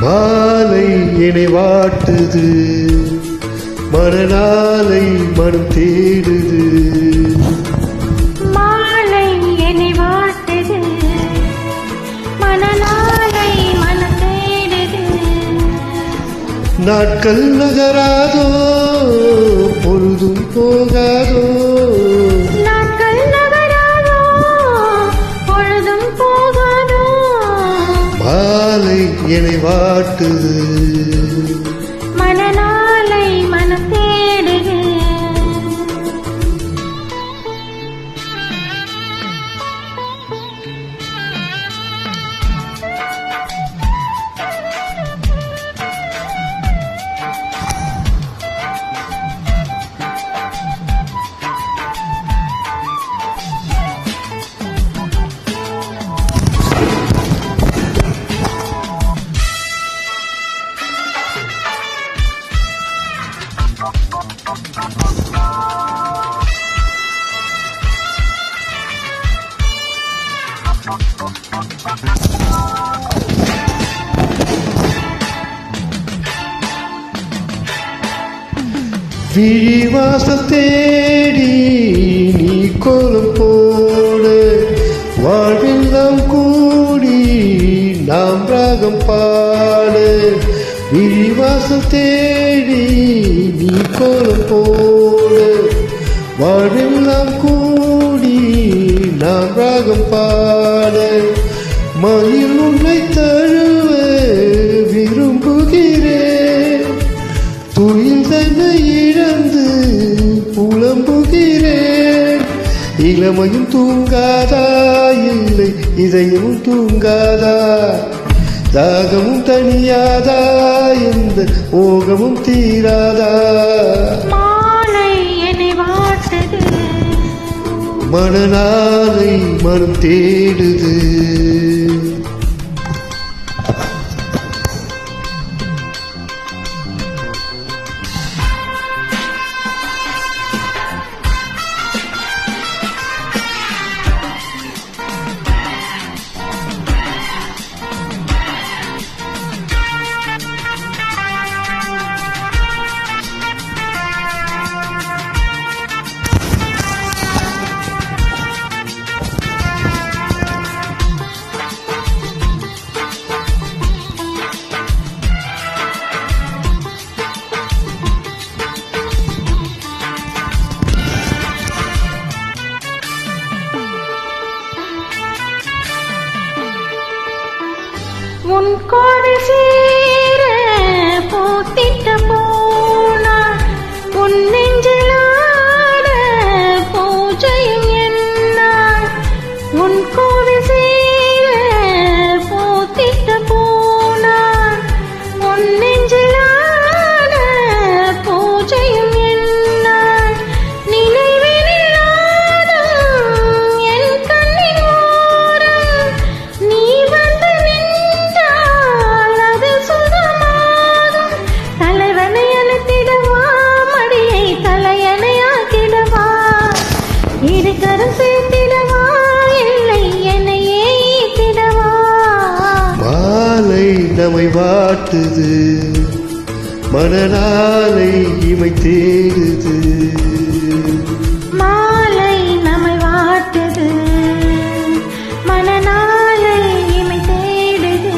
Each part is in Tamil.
மாலை என்னை வாட்டுது, மறுநாளை மனம் தேடுது. மாலை என்னை வாட்டுது, மணநாளை மனம் தேடுது. நாட்கள் நகராதோ, பொழுதும் போகாதோ. நாட்கள் நகராதோ, பொழுதும் போகாதோ. மாலை என்னை வாட்டுது, மணநாளை மனம் தேடுது. விழிவாசல் தேடி நீ கோலம் போட, வாழ்வெல்லாம் கூடி நாம் ராகம் பாட. விழிவாசல் தேடி நீ கோலம் போட, வாழ்வெல்லாம் கூடி நாம் ராகம் பாட. மயில் உன்னை தழுவ விரும்புகிறேன், துயில் தன்னை இழந்து புலம்புகிறேன். இளமையும் தூங்காதா, இல்லை இதயமும் தூங்காதா. தாகமும் தனியாதா, இந்த மோகமும் தீராதா. மாலை என்னை வாட்டுது, மணநாளை மனம் தேடுது. உன் கோடை சேர போத்திட்ட போனா, உன் நெஞ்சிலாட பூஜையும் என்ன. உன் கோடை சேர போத்திட்ட போனா, உன் நெஞ்சிலாட பூஜையும் என்ன. நினைவினில்லாத என் கண்ணின் ஓரம் நீ வந்து நின்றால் அது சுகமாகும். தலைவனை அழைத்திடவா, மடியை தலையணையாக்கிடவா. இருக்கரம் சேர்த்திடவா, இல்லை என்னையே ஈட்டிடவா. மாலை நம்மை வாட்டுது, மணநாளை இமை தேடுது. மாலை நம்மை வாட்டுது, மணநாளை இமை தேடுது.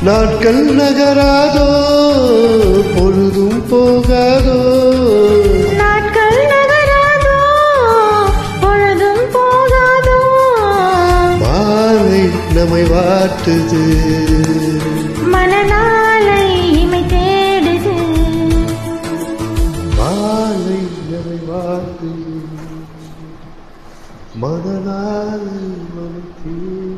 நாட்கள் நகராதோ, பொழுதும் போகாதோ. நாட்கள் நகராதோ, பொழுதும் போகாதோ. மாலை நம்மை வாட்டுது, மணநாளை இமை தேடுது. மாலை நம்மை வாட்டுது, மணநாளை மனம் தேடுது.